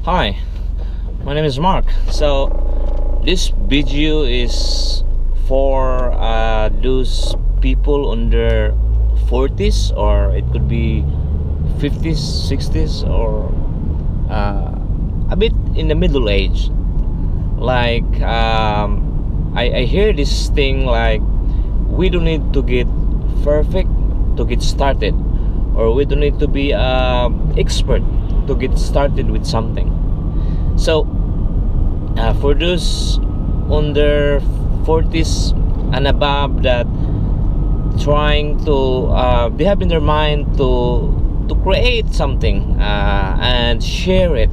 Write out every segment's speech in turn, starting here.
Hi, my name is Mark. So this video is for those people under 40s, or it could be 50s, 60s, or a bit in the middle age. Like I hear this thing like we don't need to get perfect to get started, or we don't need to be expert to get started with something. So for those under 40s and above that trying to they have in their mind to create something and share it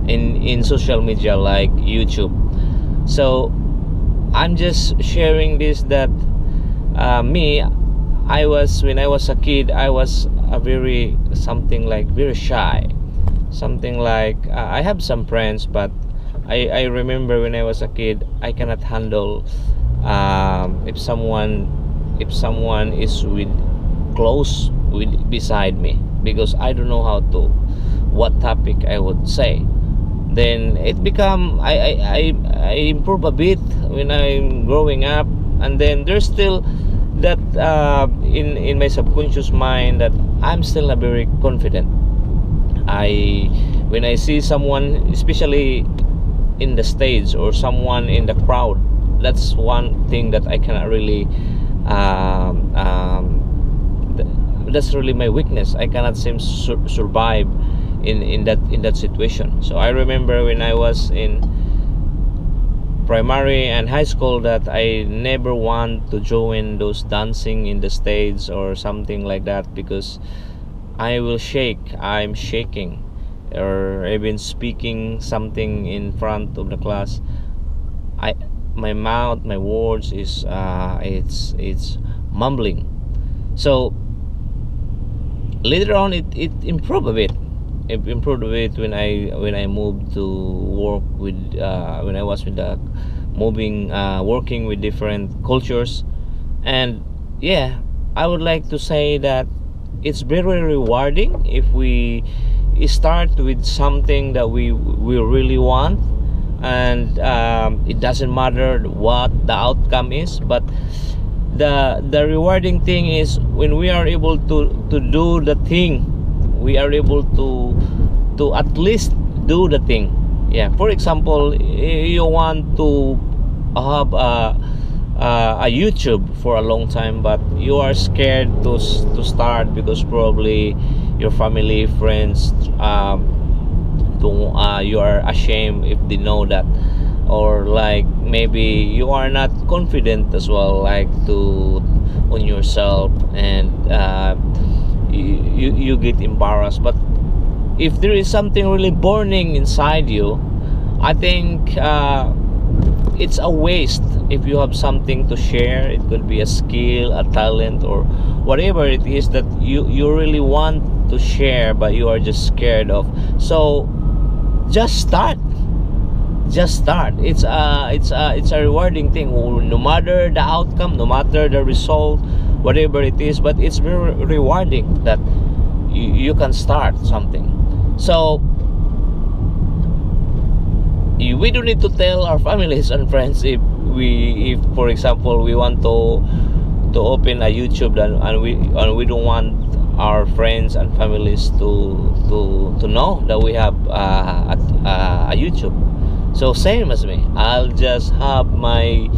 in social media like YouTube. So I'm just sharing this that me, I was, when I was a kid, I was a very something like very shy, something like I have some friends, but I remember when I was a kid I cannot handle if someone is with close with beside me, because I don't know how to what topic I would say. Then it become I improve a bit when I'm growing up, and then there's still that in my subconscious mind that I'm still not very confident. I When I see someone, especially in the stage or someone in the crowd, that's one thing that I cannot really that's really my weakness. I cannot seem survive in that situation. So I remember when I was in primary and high school that I never want to join those dancing in the stage or something like that, because I will shake. I'm shaking, or even speaking something in front of the class. My mouth, my words is it's mumbling. So later on, it improved a bit. It improved a bit when I moved to work with when I was with the moving working with different cultures. And yeah, I would like to say that it's very rewarding if we start with something that we really want, and it doesn't matter what the outcome is, but the rewarding thing is when we are able to do the thing, we are able to at least do the thing. Yeah, for example, you want to have a YouTube for a long time, but you are scared to start because probably your family, friends, don't, you are ashamed if they know that, or like maybe you are not confident as well, like to on yourself, and you get embarrassed. But if there is something really burning inside you, I think it's a waste if you have something to share. It could be a skill, a talent, or whatever it is that you really want to share, but you are just scared of. So just start. It's a rewarding thing, no matter the outcome, no matter the result, whatever it is. But it's very rewarding that you can start something. So we don't need to tell our families and friends if for example we want to open a YouTube, and we don't want our friends and families to know that we have a YouTube. So same as me, I'll just have my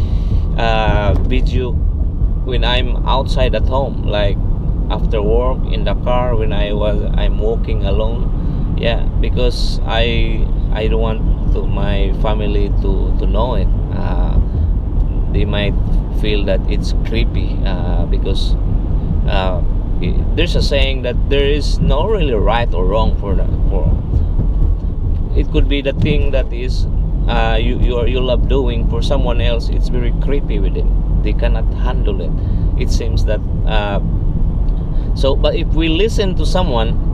video when I'm outside at home, like after work, in the car, when I'm walking alone. Yeah, because I don't want my family to know it. They might feel that it's creepy, because there's a saying that there is no really right or wrong for that. For it could be the thing that is you love doing. For someone else, it's very creepy with it. They cannot handle it. It seems that so. But if we listen to someone,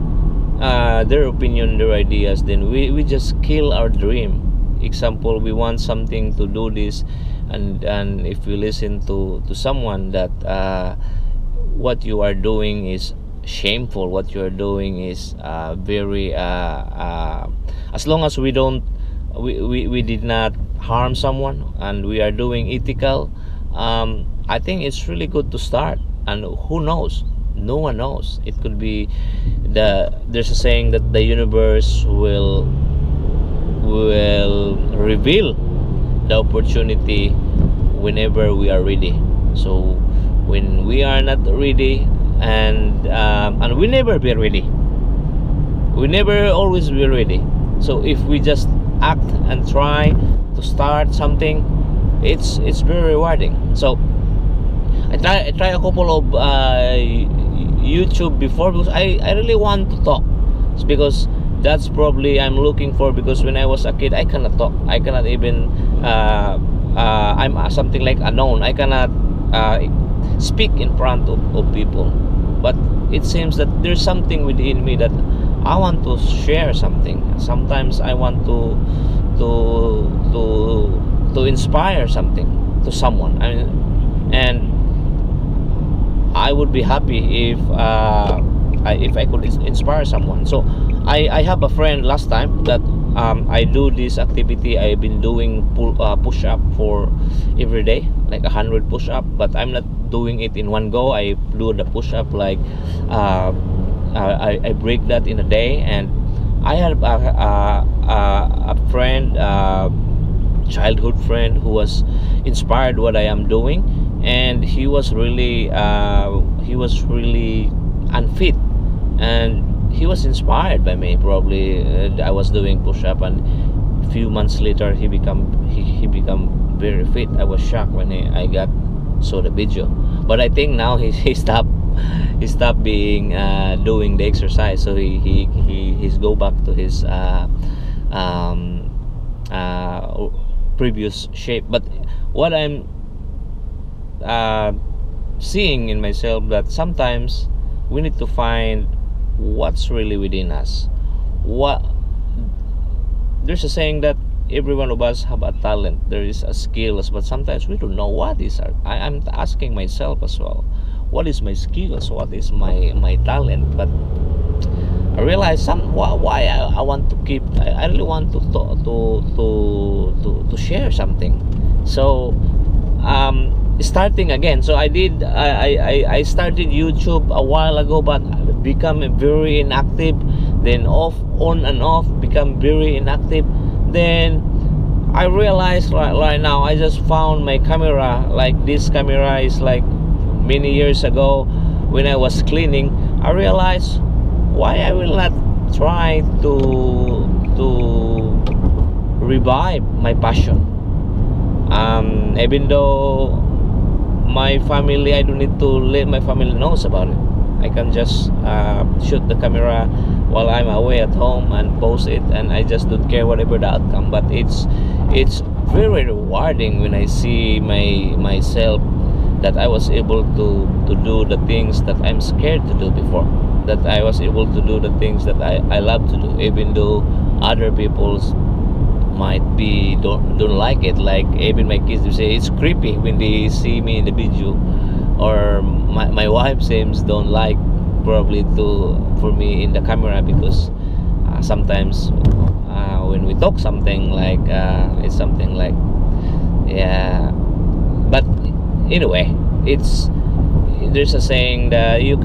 their opinion, their ideas, then we just kill our dream. Example, we want something to do this, and if we listen to someone that what you are doing is shameful, what you are doing is very a as long as we don't we did not harm someone and we are doing ethical, I think it's really good to start. And who knows, no one knows, it could be there's a saying that the universe will reveal the opportunity whenever we are ready. So when we are not ready, and we never be ready, we never always be ready. So if we just act and try to start something, it's very rewarding. So I try a couple of YouTube before, because I really want to talk. It's because that's probably I'm looking for, because when I was a kid I cannot talk, I cannot even I'm something like unknown, I cannot speak in front of people. But it seems that there's something within me that I want to share something. Sometimes I want to inspire something to someone. I mean, and I would be happy if I could inspire someone. So I have a friend last time that I do this activity. I've been doing push up for every day, like 100 push up, but I'm not doing it in one go. I do the push up like I break that in a day. And I had a friend, childhood friend, who was inspired what I am doing, and he was really unfit, and he was inspired by me. Probably I was doing push-up, and a few months later he become very fit. I was shocked when I saw the video. But I think now he stopped being doing the exercise, so he's go back to his previous shape. But what I'm seeing in myself, that sometimes we need to find what's really within us. There's a saying that every one of us have a talent, there is a skills, but sometimes we don't know what is I'm asking myself as well, what is my skills, what is my talent. But I realize why I want to keep, I really want to share something. So starting again. So I started YouTube a while ago, but become very inactive. Then on and off, become very inactive. Then I realized right now, I just found my camera. Like this camera is like many years ago when I was cleaning. I realized why I will not try to revive my passion. Even though my family, I don't need to let my family knows about it. I can just shoot the camera while I'm away at home and post it, and I just don't care whatever the outcome. But it's very rewarding when I see myself that I was able to do the things that I'm scared to do before, that I was able to do the things that I love to do, even though other people's might be don't like it. Like even my kids, they say it's creepy when they see me in the video, or my wife seems don't like probably for me in the camera, because sometimes when we talk something like it's something like, yeah. But anyway, there's a saying that you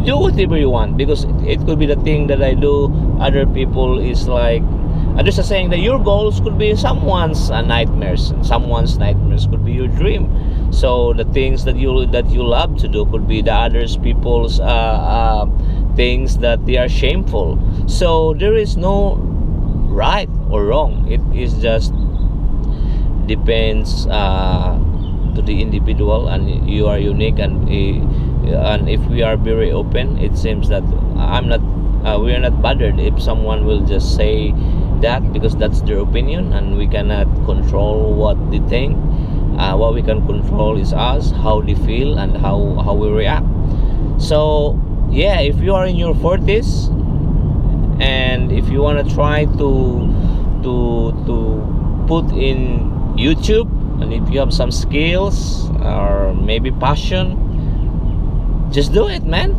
do whatever you want, because it could be the thing that I do, other people is like, there's a saying that your goals could be someone's nightmares, and someone's nightmares could be your dream. So the things that you love to do could be the others people's things that they are shameful. So there is no right or wrong. It is just depends to the individual, and you are unique. And if we are very open, it seems that we are not bothered if someone will just say that, because that's their opinion, and we cannot control what they think. What we can control is us, how they feel, and how we react. So yeah, if you are in your 40s, and if you want to try to put in YouTube, and if you have some skills or maybe passion, just do it, man.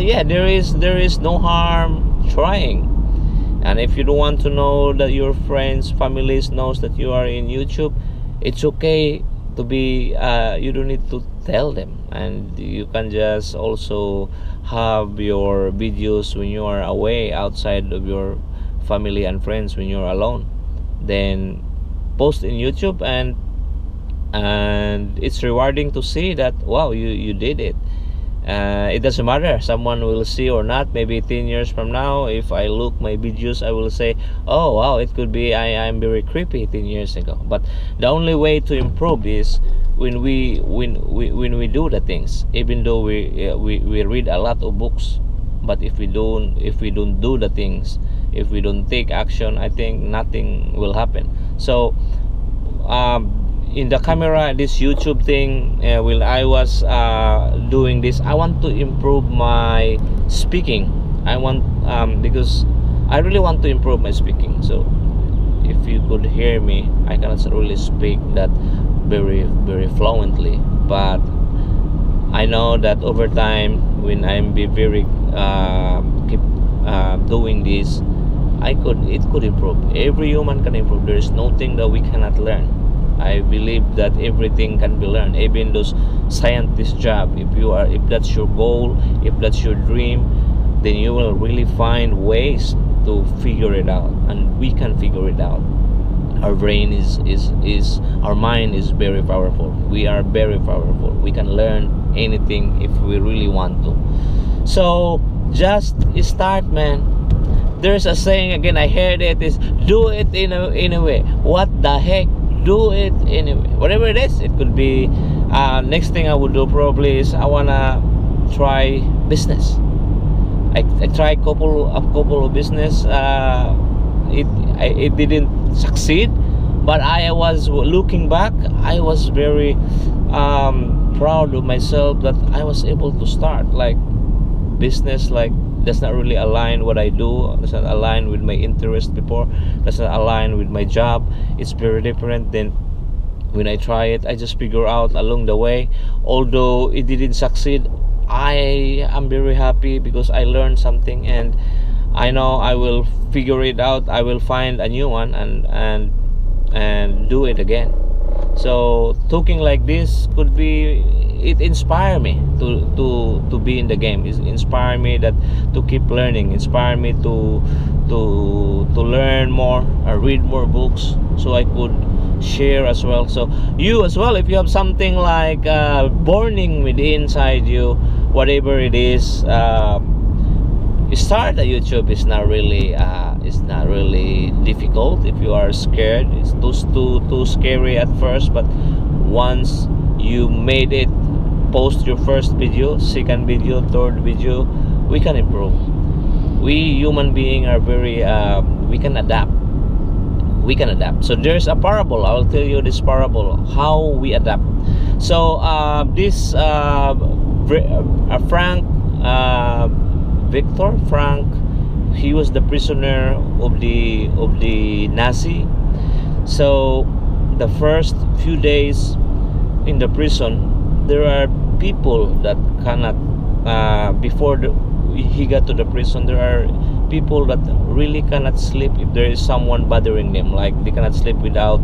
Yeah, there is no harm trying. And if you don't want to know that your friends, families knows that you are in YouTube, it's okay to be. You don't need to tell them, and you can just also have your videos when you are away outside of your family and friends, when you're alone. Then post in YouTube, and it's rewarding to see that, wow, you did it. It doesn't matter someone will see or not. Maybe 10 years from now, if I look my videos, I will say, oh wow, it could be I'm very creepy 10 years ago. But the only way to improve is when we do the things. Even though we read a lot of books, but if we don't do the things, if we don't take action, I think nothing will happen. So in the camera, this YouTube thing, while I was doing this, I want to improve my speaking. I want because I really want to improve my speaking. So if you could hear me, I cannot really speak that very fluently, but I know that over time, when I'm be very keep doing this, it could improve. Every human can improve. There is nothing that we cannot learn. I believe that everything can be learned, even those scientist job. If that's your goal, if that's your dream, then you will really find ways to figure it out, and we can figure it out. Our brain is our mind is very powerful. We are very powerful. We can learn anything if we really want to. So just start, man. There's a saying again, I heard it, is do it in a way. What the heck? Do it anyway. Whatever it is, it could be. Next thing I would do probably is I wanna try business. I tried couple of business. It didn't succeed, but I was looking back. I was very proud of myself that I was able to start like business. Like, does not really align what I do, does not align with my interest before, does not align with my job. It's very different. Then when I try it, I just figure out along the way. Although it didn't succeed, I am very happy because I learned something, and I know I will figure it out. I will find a new one and do it again. So talking like this could be, it inspire me to be in the game. It inspire me that to keep learning, inspire me to learn more, read more books, so I could share as well. So you as well, if you have something like burning within inside you, whatever it is, start a YouTube. It's not really difficult. If you are scared, it's too scary at first, but once you made it, post your first video, second video, third video, we can improve. We human beings are very we can adapt. So there's a parable. I will tell you this parable, how we adapt. So this Frank, he was the prisoner of the Nazi. So the first few days in the prison, there are people that cannot before he got to the prison, there are people that really cannot sleep if there is someone bothering them. Like, they cannot sleep without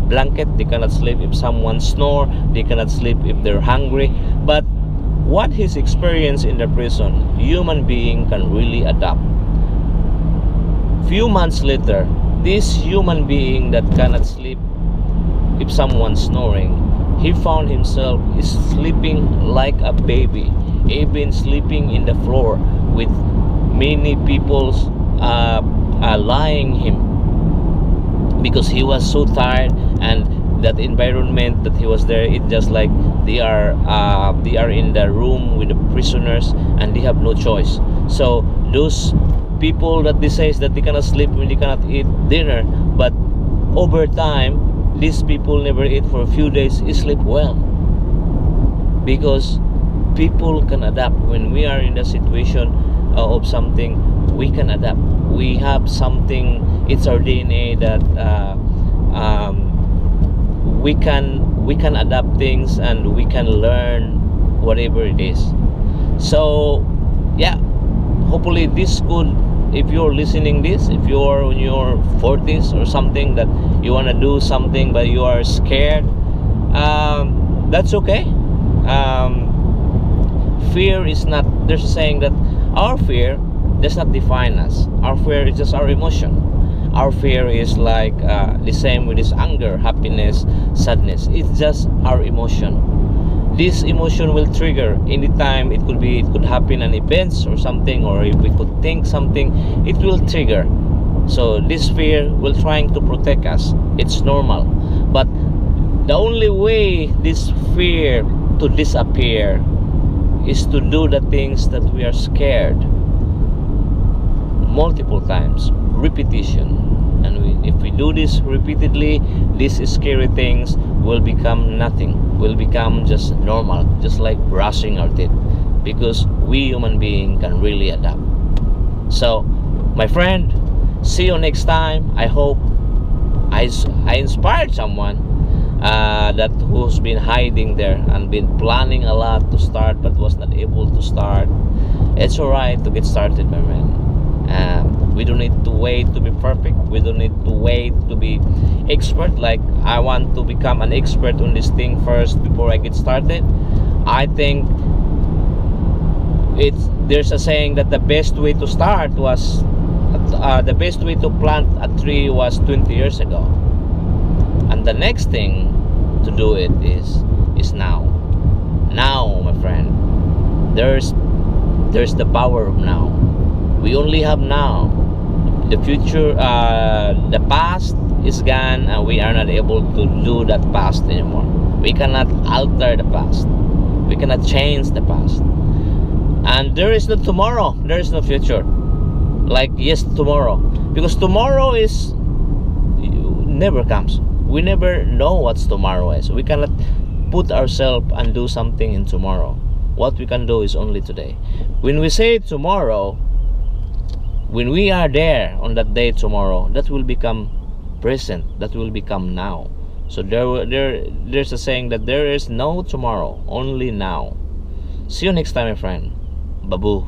blanket, they cannot sleep if someone snore, they cannot sleep if they're hungry. But what he's experienced in the prison, human being can really adapt. Few months later, this human being that cannot sleep if someone's snoring, he found himself sleeping like a baby, even sleeping in the floor with many people's lying him, because he was so tired, and that environment that he was there, it just like they are in the room with the prisoners, and they have no choice. So those people that they say that they cannot sleep when they cannot eat dinner, but over time these people never eat for a few days, sleep well, because people can adapt. When we are in the situation of something, we can adapt. We have something, it's our DNA that we can adapt things, and we can learn whatever it is. So yeah, hopefully this could if you're listening this, if you're in your 40s or something, that you want to do something but you are scared, that's okay. Fear is not, there's a saying that our fear does not define us. Our fear is just our emotion. Our fear is like the same with this anger, happiness, sadness. It's just our emotion. This emotion will trigger anytime. It could happen an events or something, or if we could think something, it will trigger. So this fear will trying to protect us. It's normal. But the only way this fear to disappear is to do the things that we are scared multiple times, repetition. And if we do this repeatedly, these scary things will become nothing, will become just normal, just like brushing our teeth, because we human beings can really adapt. So my friend, see you next time. I hope I inspired someone that who's been hiding there and been planning a lot to start but was not able to start. It's alright to get started, my man. We don't need to wait to be perfect. We don't need to wait to be expert. Like, I want to become an expert on this thing first before I get started. I think there's a saying that the best way to start was the best way to plant a tree was 20 years ago, and the next thing to do it is now. Now, my friend, there's the power of now. We only have now. The future, the past is gone, and we are not able to do that past anymore. We cannot alter the past. We cannot change the past. And there is no tomorrow. There is no future. Like, yes, tomorrow. Because tomorrow never comes. We never know what's tomorrow is. We cannot put ourselves and do something in tomorrow. What we can do is only today. When we say tomorrow, when we are there on that day tomorrow, that will become present. That will become now. So there's a saying that there is no tomorrow, only now. See you next time, my friend. Babu.